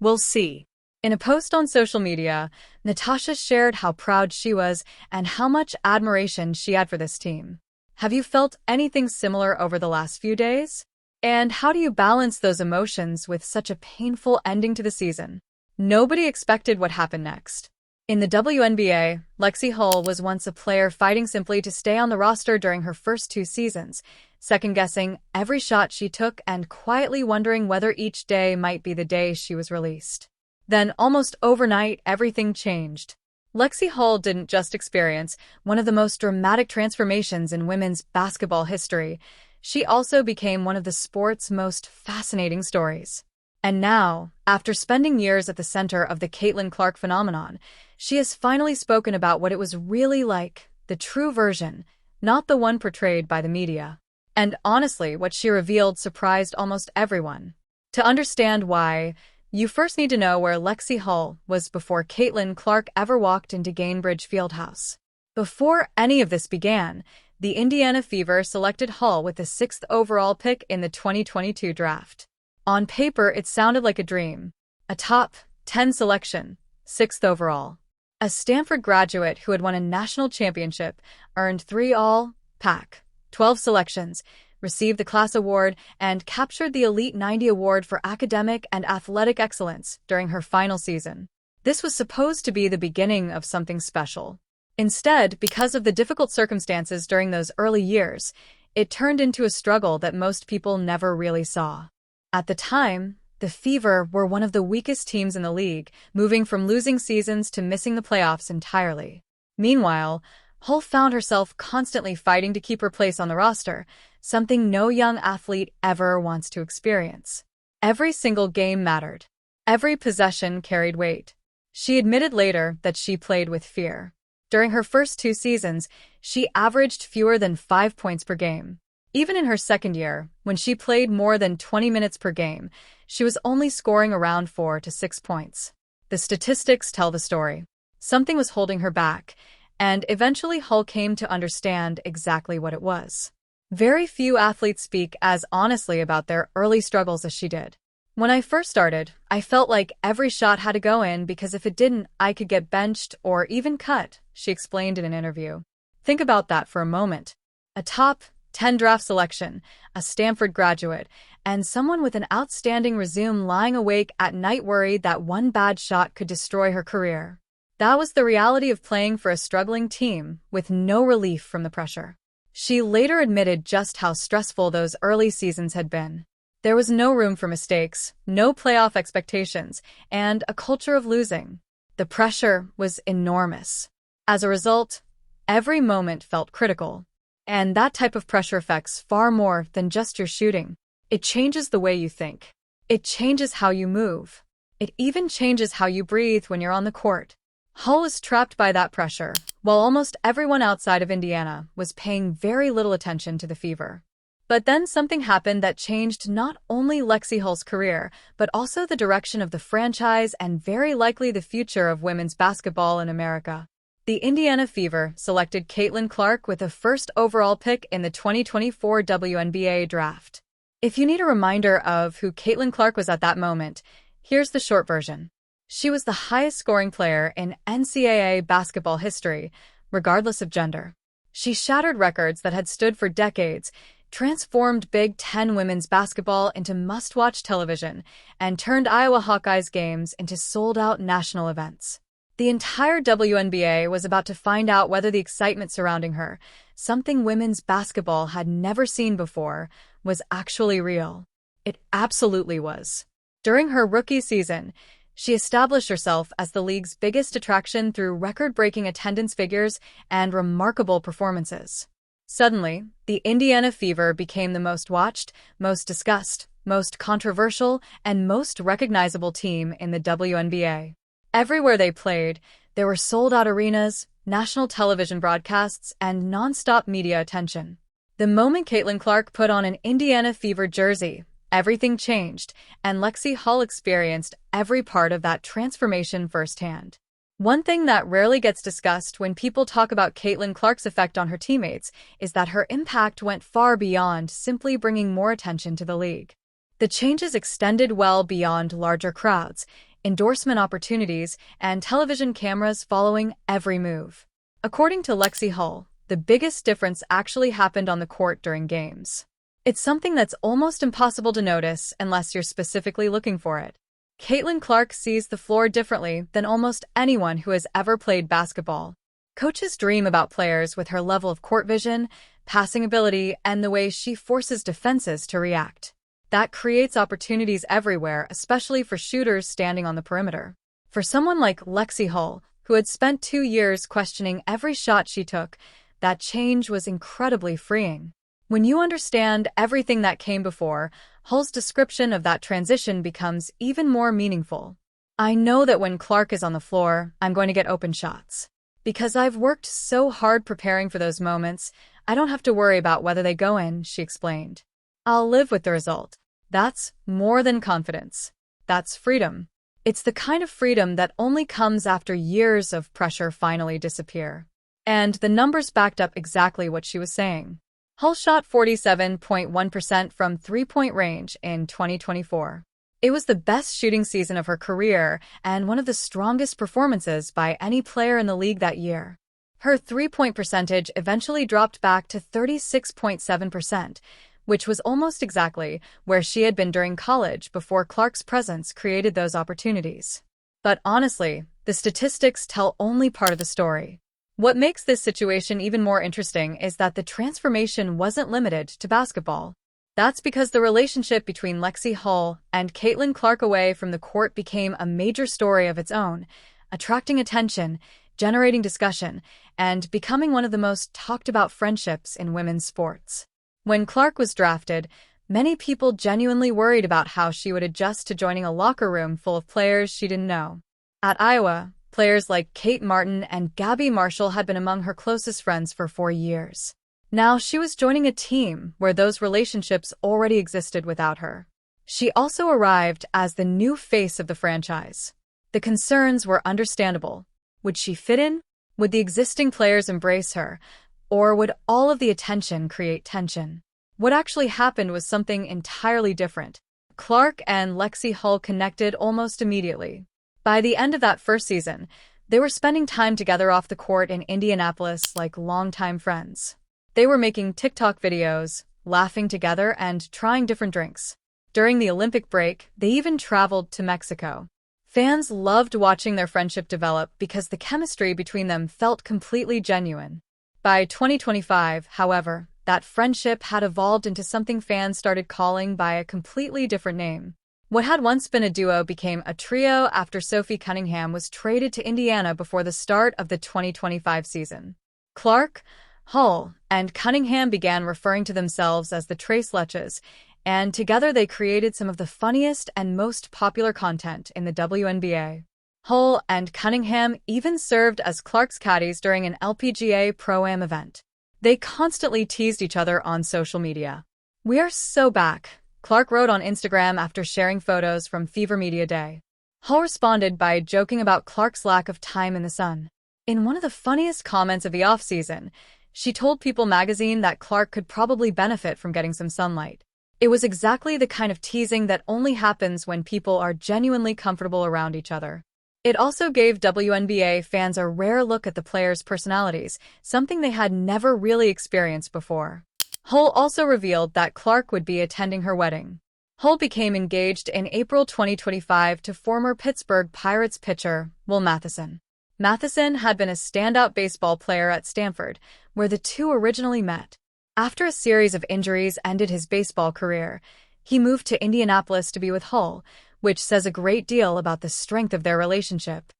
We'll see. In a post on social media, Natasha shared how proud she was and how much admiration she had for this team. Have you felt anything similar over the last few days? And how do you balance those emotions with such a painful ending to the season? Nobody expected what happened next. In the WNBA, Lexie Hull was once a player fighting simply to stay on the roster during her first 2 seasons, second-guessing every shot she took and quietly wondering whether each day might be the day she was released. Then, almost overnight, everything changed. Lexie Hull didn't just experience one of the most dramatic transformations in women's basketball history. She also became one of the sport's most fascinating stories. And now, after spending years at the center of the Caitlyn Clark phenomenon, she has finally spoken about what it was really like, the true version, not the one portrayed by the media. And honestly, what she revealed surprised almost everyone. To understand why, you first need to know where Lexie Hull was before Caitlyn Clark ever walked into Gainbridge Fieldhouse. Before any of this began, the Indiana Fever selected Hull with the 6th overall pick in the 2022 draft. On paper, it sounded like a dream. A top 10 selection, 6th overall. A Stanford graduate who had won a national championship, earned 3 All-Pac, 12 selections, received the class award, and captured the Elite 90 award for academic and athletic excellence during her final season. This was supposed to be the beginning of something special. Instead, because of the difficult circumstances during those early years, it turned into a struggle that most people never really saw. At the time, the Fever were one of the weakest teams in the league, moving from losing seasons to missing the playoffs entirely. Meanwhile, Hull found herself constantly fighting to keep her place on the roster, something no young athlete ever wants to experience. Every single game mattered. Every possession carried weight. She admitted later that she played with fear. During her first 2 seasons, she averaged fewer than 5 points per game. Even in her second year, when she played more than 20 minutes per game, she was only scoring around 4 to 6 points. The statistics tell the story. Something was holding her back, and eventually Hull came to understand exactly what it was. Very few athletes speak as honestly about their early struggles as she did. When I first started, I felt like every shot had to go in because if it didn't, I could get benched or even cut, she explained in an interview. Think about that for a moment. A top 10 draft selection, a Stanford graduate, and someone with an outstanding resume lying awake at night worried that one bad shot could destroy her career. That was the reality of playing for a struggling team with no relief from the pressure. She later admitted just how stressful those early seasons had been. There was no room for mistakes, no playoff expectations, and a culture of losing. The pressure was enormous. As a result, every moment felt critical. And that type of pressure affects far more than just your shooting. It changes the way you think. It changes how you move. It even changes how you breathe when you're on the court. Hull was trapped by that pressure, while almost everyone outside of Indiana was paying very little attention to the Fever. But then something happened that changed not only Lexie Hull's career, but also the direction of the franchise and very likely the future of women's basketball in America. The Indiana Fever selected Caitlyn Clark with the 1st overall pick in the 2024 WNBA draft. If you need a reminder of who Caitlyn Clark was at that moment, here's the short version. She was the highest-scoring player in NCAA basketball history, regardless of gender. She shattered records that had stood for decades, transformed Big Ten women's basketball into must-watch television, and turned Iowa Hawkeyes games into sold-out national events. The entire WNBA was about to find out whether the excitement surrounding her, something women's basketball had never seen before, was actually real. It absolutely was. During her rookie season, she established herself as the league's biggest attraction through record-breaking attendance figures and remarkable performances. Suddenly, the Indiana Fever became the most watched, most discussed, most controversial, and most recognizable team in the WNBA. Everywhere they played, there were sold-out arenas, national television broadcasts, and non-stop media attention. The moment Caitlyn Clark put on an Indiana Fever jersey, everything changed, and Lexie Hull experienced every part of that transformation firsthand. One thing that rarely gets discussed when people talk about Caitlyn Clark's effect on her teammates is that her impact went far beyond simply bringing more attention to the league. The changes extended well beyond larger crowds. endorsement opportunities, and television cameras following every move. According to Lexie Hull, the biggest difference actually happened on the court during games. It's something that's almost impossible to notice unless you're specifically looking for it. Caitlyn Clark sees the floor differently than almost anyone who has ever played basketball. Coaches dream about players with her level of court vision, passing ability, and the way she forces defenses to react. That creates opportunities everywhere, especially for shooters standing on the perimeter. For someone like Lexie Hull, who had spent 2 years questioning every shot she took, that change was incredibly freeing. When you understand everything that came before, Hull's description of that transition becomes even more meaningful. I know that when Clark is on the floor, I'm going to get open shots. Because I've worked so hard preparing for those moments, I don't have to worry about whether they go in, she explained. I'll live with the result. That's more than confidence. That's freedom. It's the kind of freedom that only comes after years of pressure finally disappear. And the numbers backed up exactly what she was saying. Hull shot 47.1% from three-point range in 2024. It was the best shooting season of her career and one of the strongest performances by any player in the league that year. Her three-point percentage eventually dropped back to 36.7%, which was almost exactly where she had been during college before Clark's presence created those opportunities. But honestly, the statistics tell only part of the story. What makes this situation even more interesting is that the transformation wasn't limited to basketball. That's because the relationship between Lexie Hull and Caitlyn Clark away from the court became a major story of its own, attracting attention, generating discussion, and becoming one of the most talked about friendships in women's sports. When Clark was drafted, many people genuinely worried about how she would adjust to joining a locker room full of players she didn't know. At Iowa, players like Kate Martin and Gabby Marshall had been among her closest friends for 4 years. Now she was joining a team where those relationships already existed without her. She also arrived as the new face of the franchise. The concerns were understandable. Would she fit in? Would the existing players embrace her? Or would all of the attention create tension? What actually happened was something entirely different. Clark and Lexie Hull connected almost immediately. By the end of that first season, they were spending time together off the court in Indianapolis like longtime friends. They were making TikTok videos, laughing together, and trying different drinks. During the Olympic break, they even traveled to Mexico. Fans loved watching their friendship develop because the chemistry between them felt completely genuine. By 2025, however, that friendship had evolved into something fans started calling by a completely different name. What had once been a duo became a trio after Sophie Cunningham was traded to Indiana before the start of the 2025 season. Clark, Hull, and Cunningham began referring to themselves as the Tres Leches, and together they created some of the funniest and most popular content in the WNBA. Hull and Cunningham even served as Clark's caddies during an LPGA Pro-Am event. They constantly teased each other on social media. "We are so back," Clark wrote on Instagram after sharing photos from Fever Media Day. Hull responded by joking about Clark's lack of time in the sun. In one of the funniest comments of the offseason, she told People magazine that Clark could probably benefit from getting some sunlight. It was exactly the kind of teasing that only happens when people are genuinely comfortable around each other. It also gave WNBA fans a rare look at the players' personalities, something they had never really experienced before. Hull also revealed that Clark would be attending her wedding. Hull became engaged in April 2025 to former Pittsburgh Pirates pitcher Will Matheson. Matheson had been a standout baseball player at Stanford, where the two originally met. After a series of injuries ended his baseball career, he moved to Indianapolis to be with Hull, which says a great deal about the strength of their relationship.